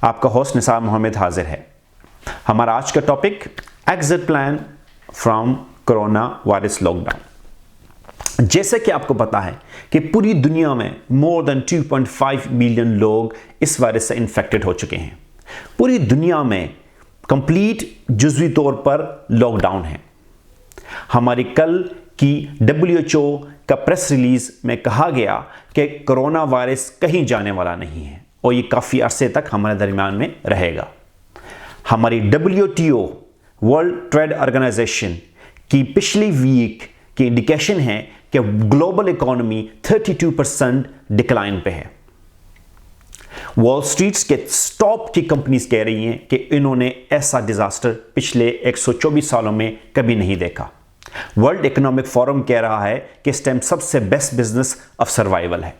आपका होस्ट निसार मोहम्मद हाजिर है। हमारा आज का topic exit plan from corona virus lockdown. जैसे कि आपको पता है कि पूरी दुनिया में मोर देन 2.5 मिलियन लोग इस वायरस से इन्फेक्टेड हो चुके हैं। पूरी दुनिया में कंप्लीट जुज़वी तौर पर लॉकडाउन है। हमारी कल की WHO का प्रेस रिलीज में कहा गया कि कोरोना वायरस कहीं जाने वाला नहीं है और ये काफ़ी अरसे तक हमारे दरमियान में रहेगा। हमारी WTO वर्ल्ड ट्रेड ऑर्गेनाइजेशन की पिछली वीक की इंडिकेशन है कि ग्लोबल इकोनॉमी 32% डिक्लाइन पे है। वॉल स्ट्रीट के टॉप की कंपनीज कह रही हैं कि इन्होंने ऐसा डिजास्टर पिछले 124 सालों में कभी नहीं देखा। वर्ल्ड इकोनॉमिक फोरम कह रहा है कि इस टाइम सबसे बेस्ट बिजनेस ऑफ सर्वाइवल है।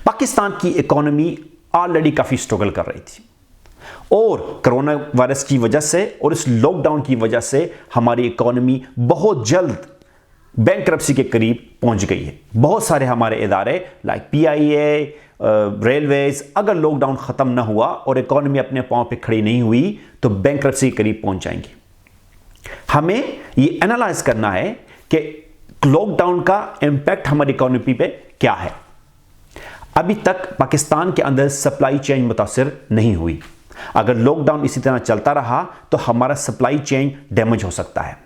पाकिस्तान की इकोनॉमी ऑलरेडी काफी स्ट्रगल कर रही थी और कोरोना वायरस की वजह से और इस लॉकडाउन की वजह से हमारी इकोनॉमी बहुत जल्द बैंकरप्सी के करीब पहुंच गई है। बहुत सारे हमारे इदारे लाइक PIA, रेलवेज, अगर लॉकडाउन खत्म ना हुआ और इकोनॉमी अपने पांव पे खड़ी नहीं हुई तो बैंकरप्सी के करीब पहुंच जाएंगी। हमें ये एनालाइज करना है कि लॉकडाउन का इंपैक्ट हमारी इकोनॉमी पे क्या है। अभी तक पाकिस्तान के अंदर सप्लाई चेन मुतासिर नहीं हुई। अगर लॉकडाउन इसी तरह चलता रहा तो हमारा सप्लाई चेन डैमेज हो सकता है।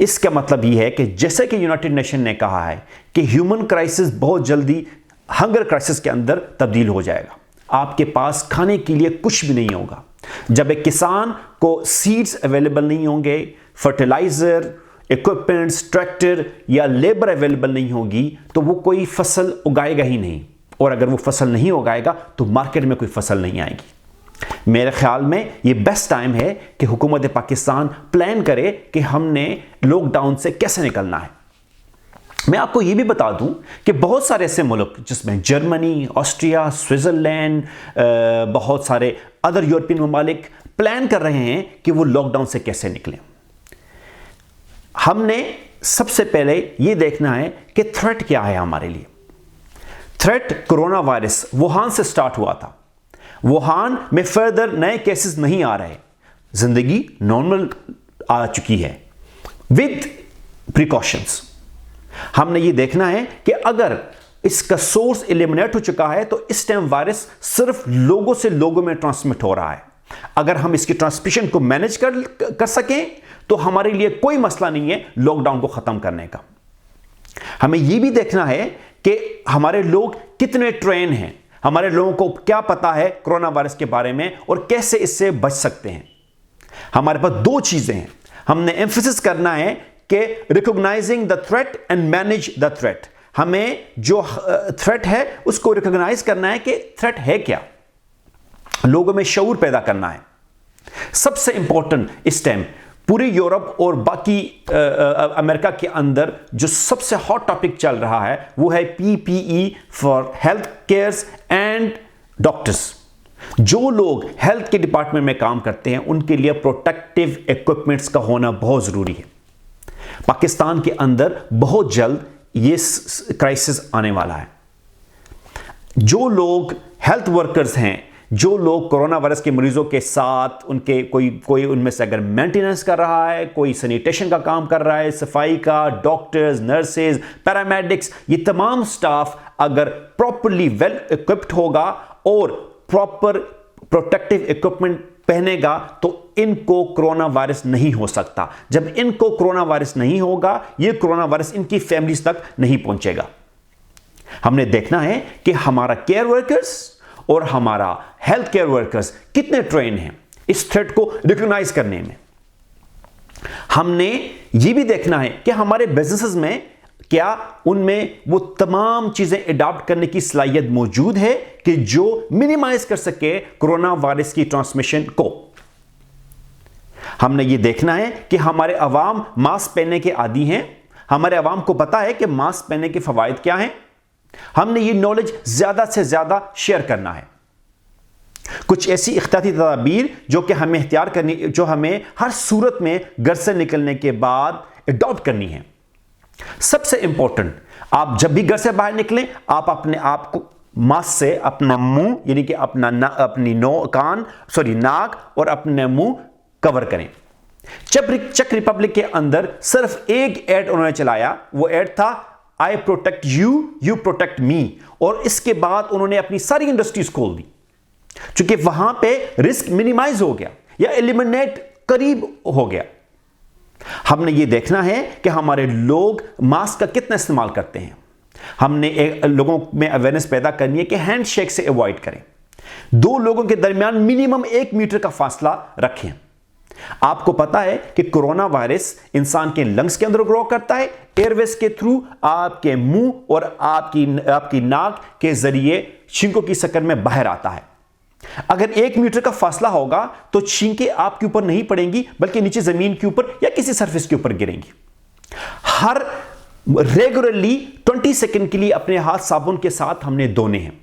इसका मतलब यह है कि जैसे कि यूनाइटेड नेशन ने कहा है कि ह्यूमन क्राइसिस बहुत जल्दी हंगर क्राइसिस के अंदर तब्दील हो जाएगा। आपके पास खाने के लिए कुछ भी नहीं होगा। जब एक किसान को सीड्स अवेलेबल नहीं होंगे, फर्टिलाइजर, इक्विपमेंट्स, ट्रैक्टर या लेबर अवेलेबल नहीं होगी तो वो कोई फसल उगाएगा ही नहीं, और अगर वो फसल नहीं उगाएगा तो मार्केट में कोई फसल नहीं आएगी। मेरे ख्याल में ये बेस्ट टाइम है कि हुकूमत पाकिस्तान प्लान करे कि हमने लॉकडाउन से कैसे निकलना है। मैं आपको ये भी बता दूं कि बहुत सारे ऐसे मुल्क जिसमें जर्मनी, ऑस्ट्रिया, स्विट्जरलैंड, बहुत सारे अदर यूरोपियन ममालिक प्लान कर रहे हैं कि वो लॉकडाउन से कैसे निकलें। हमने सबसे पहले ये देखना है कि थ्रेट क्या है हमारे लिए। थ्रेट कोरोना वायरस वुहान से स्टार्ट हुआ था। वुहान में फर्दर नए केसेस नहीं आ रहे, जिंदगी नॉर्मल आ चुकी है विद प्रिकॉशंस। हमने ये देखना है कि अगर इसका सोर्स एलिमिनेट हो चुका है तो इस टाइम वायरस सिर्फ लोगों से लोगों में ट्रांसमिट हो रहा है। अगर हम इसकी ट्रांसमिशन को मैनेज कर सकें तो हमारे लिए कोई मसला नहीं है लॉकडाउन को खत्म करने का। हमें यह भी देखना है कि हमारे लोग कितने ट्रेन हैं, हमारे लोगों को क्या पता है कोरोना वायरस के बारे में और कैसे इससे बच सकते हैं। हमारे पास दो चीजें हैं। हमने एम्फेसिस करना है कि recognising the threat and manage the threat. हमें जो थ्रेट है उसको रिकॉग्नाइज करना है कि थ्रेट है क्या, लोगों में शऊर पैदा करना है। सबसे इंपॉर्टेंट इस टाइम पूरे यूरोप और बाकी अमेरिका के अंदर जो सबसे हॉट टॉपिक चल रहा है वो है PPE for health cares and doctors. जो लोग हेल्थ के डिपार्टमेंट में काम करते हैं उनके लिए प्रोटेक्टिव इक्विपमेंट्स का होना बहुत जरूरी है। पाकिस्तान के अंदर बहुत जल्द ये क्राइसिस आने वाला है। जो लोग हेल्थ वर्कर्स हैं, जो लोग कोरोना वायरस के मरीजों के साथ उनके कोई उनमें से अगर मेंटेनेंस कर रहा है, कोई सैनिटेशन का काम कर रहा है, सफाई का, डॉक्टर्स, नर्सेज, पैरामेडिक्स, ये तमाम स्टाफ अगर प्रॉपरली वेल इक्विप्ड होगा और प्रॉपर प्रोटेक्टिव इक्विपमेंट पहनेगा तो इनको कोरोना वायरस नहीं हो सकता। जब इनको कोरोना वायरस नहीं होगा, ये कोरोना वायरस इनकी फैमिलीज तक नहीं पहुंचेगा। हमने देखना है कि हमारा केयर वर्कर्स और हमारा हेल्थ केयर वर्कर्स कितने ट्रेन हैं इस थ्रेट को रिकॉग्नाइज करने में। हमने यह भी देखना है कि हमारे बिजनेसेस में क्या उनमें वो तमाम चीजें अडॉप्ट करने की सलाहियत मौजूद है कि जो मिनिमाइज कर सके कोरोना वायरस की ट्रांसमिशन को। हमने ये देखना है कि हमारे अवाम मास्क पहनने के आदी हैं। हमारे अवाम को पता है कि मास्क पहनने के फवायद क्या हैं। हमने ये नॉलेज ज्यादा से ज्यादा शेयर करना है। कुछ ऐसी इख्तियाती तदाबीर जो कि हमें इख्तियार करनी, जो हमें हर सूरत में घर से निकलने के बाद अडॉप्ट करनी है। सबसे इंपॉर्टेंट, आप जब भी घर से बाहर निकलें आप अपने आप को मास्क से अपना मुंह यानी कि अपनी नाक और अपने मुंह कवर करें। चेक रिपब्लिक के अंदर सिर्फ एक एड उन्होंने चलाया, वो एड था I protect you, you protect me, और इसके बाद उन्होंने अपनी सारी इंडस्ट्रीज खोल दी, क्योंकि वहां पे रिस्क मिनिमाइज हो गया या एलिमिनेट करीब हो गया। हमने ये देखना है कि हमारे लोग मास्क का कितना इस्तेमाल करते हैं। हमने लोगों में अवेयरनेस पैदा करनी है कि हैंडशेक से अवॉइड करें, 2 लोगों के दरमियान मिनिमम 1 मीटर का फासला रखें। आपको पता है कि कोरोना वायरस इंसान के लंग्स के अंदर ग्रो करता है, एयरवेज के थ्रू आपके मुंह और आपकी नाक के जरिए छींकों की शक्ल में बाहर आता है। अगर 1 मीटर का फासला होगा तो छींकें आपके ऊपर नहीं पड़ेंगी, बल्कि नीचे जमीन के ऊपर या किसी सरफेस के ऊपर गिरेंगी। हर रेगुलरली 20 सेकंड के लिए अपने हाथ साबुन के साथ हमने धोने हैं,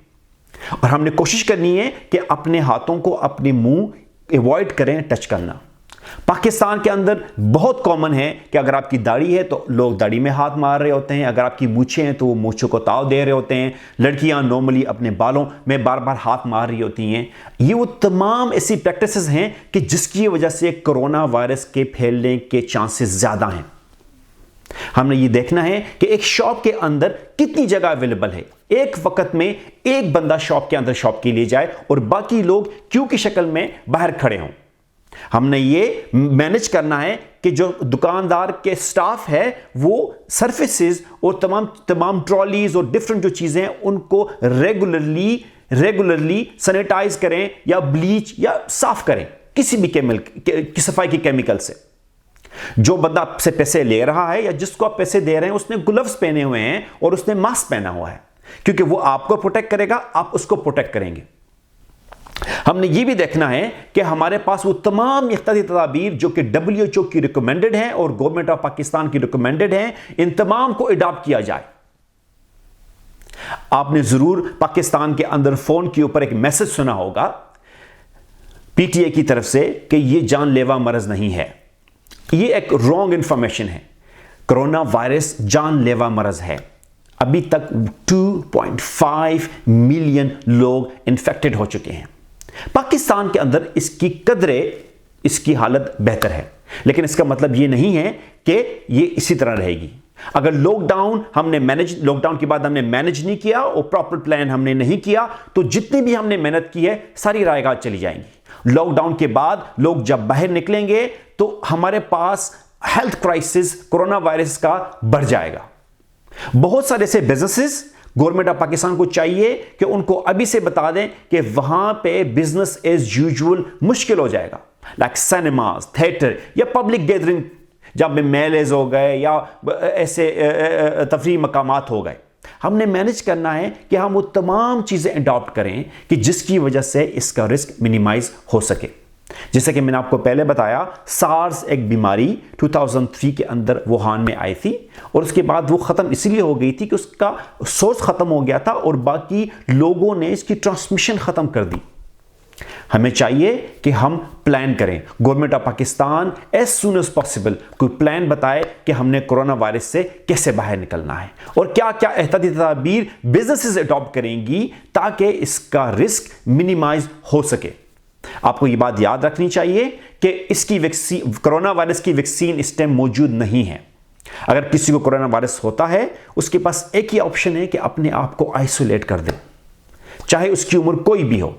और हमने कोशिश करनी है कि अपने हाथों को अपने मुंह अवॉइड करें टच करना। पाकिस्तान के अंदर बहुत कॉमन है कि अगर आपकी दाढ़ी है तो लोग दाढ़ी में हाथ मार रहे होते हैं, अगर आपकी मूछें हैं तो वो मूछों को ताव दे रहे होते हैं, लड़कियां नॉर्मली अपने बालों में बार बार हाथ मार रही होती हैं। ये वो तमाम ऐसी प्रैक्टिसेस हैं कि जिसकी वजह से कोरोना वायरस के फैलने के चांसेस ज्यादा हैं। हमने ये देखना है कि एक शॉप के अंदर कितनी जगह अवेलेबल है, एक वक्त में एक बंदा शॉप के अंदर शॉप के लिए जाए और बाकी लोग क्यू की शक्ल में बाहर खड़े हों। हमने ये मैनेज करना है कि जो दुकानदार के स्टाफ है वो सरफेसेस और तमाम ट्रॉलीज और डिफरेंट जो चीजें हैं उनको रेगुलरली सैनिटाइज करें या ब्लीच या साफ करें किसी भी सफाई के केमिकल से। जो बंदा आपसे पैसे ले रहा है या जिसको आप पैसे दे रहे हैं उसने ग्लव्स पहने हुए हैं और उसने मास्क पहना हुआ है, क्योंकि वो आपको प्रोटेक्ट करेगा, आप उसको प्रोटेक्ट करेंगे। हमने ये भी देखना है कि हमारे पास वो तमाम इख्तियाती तदाबीर जो कि WHO की रिकमेंडेड हैं और गवर्नमेंट ऑफ पाकिस्तान की रिकमेंडेड हैं, इन तमाम को अडॉप्ट किया जाए। आपने जरूर पाकिस्तान के अंदर फोन के ऊपर एक मैसेज सुना होगा PTA की तरफ से कि ये जानलेवा मर्ज नहीं है। ये एक रॉन्ग इंफॉर्मेशन है। कोरोना वायरस जानलेवा मर्ज है। अभी तक 2.5 मिलियन लोग इन्फेक्टेड हो चुके हैं। पाकिस्तान के अंदर इसकी हालत बेहतर है, लेकिन इसका मतलब यह नहीं है कि ये इसी तरह रहेगी। अगर लॉकडाउन के बाद हमने मैनेज नहीं किया और प्रॉपर प्लान हमने नहीं किया तो जितनी भी हमने मेहनत की है सारी रायगाह चली जाएंगी। लॉकडाउन के बाद लोग जब बाहर निकलेंगे तो हमारे पास हेल्थ क्राइसिस कोरोना वायरस का बढ़ जाएगा। बहुत सारे ऐसे बिजनेसेस गवर्नमेंट ऑफ पाकिस्तान को चाहिए कि उनको अभी से बता दें कि वहां पे बिजनेस एज यूजुअल मुश्किल हो जाएगा, लाइक सिनेमाज, थिएटर या पब्लिक गैदरिंग जब में मेलेज हो गए या ऐसे तफरीही मकामात हो गए। हमने मैनेज करना है कि हम वो तमाम चीजें अडॉप्ट करें कि जिसकी वजह से इसका रिस्क मिनिमाइज हो सके। जैसे कि मैंने आपको पहले बताया, सार्स एक बीमारी 2003 के अंदर वुहान में आई थी और उसके बाद वो ख़त्म इसलिए हो गई थी कि उसका सोर्स ख़त्म हो गया था और बाकी लोगों ने इसकी ट्रांसमिशन ख़त्म कर दी। हमें चाहिए कि हम प्लान करें। Government of Pakistan as soon as possible कोई प्लान बताए कि हमने कोरोना वायरस से कैसे बाहर निकलना है और क्या क्या एहतियाती तदाबीर बिजनेसेस अडॉप्ट करेंगी ताकि इसका रिस्क मिनिमाइज हो सके। आपको यह बात याद रखनी चाहिए कि कोरोना वायरस की वैक्सीन इस टाइम मौजूद नहीं है। अगर किसी को कोरोना वायरस होता है उसके पास एक ही ऑप्शन है कि अपने आप को आइसोलेट कर दे, चाहे उसकी उम्र कोई भी हो।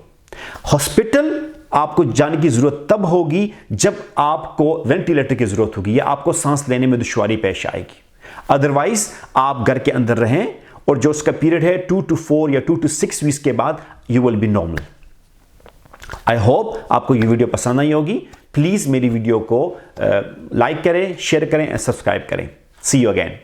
हॉस्पिटल आपको जाने की जरूरत तब होगी जब आपको वेंटिलेटर की जरूरत होगी या आपको सांस लेने में दुश्वारी पेश आएगी। अदरवाइज आप घर के अंदर रहें और जो उसका पीरियड है 2 to 4 या 2 to 6 वीक्स के बाद you will be normal. I hope आपको ये वीडियो पसंद आई होगी। प्लीज मेरी वीडियो को लाइक करें, शेयर करें और सब्सक्राइब करें। सी यू अगेन।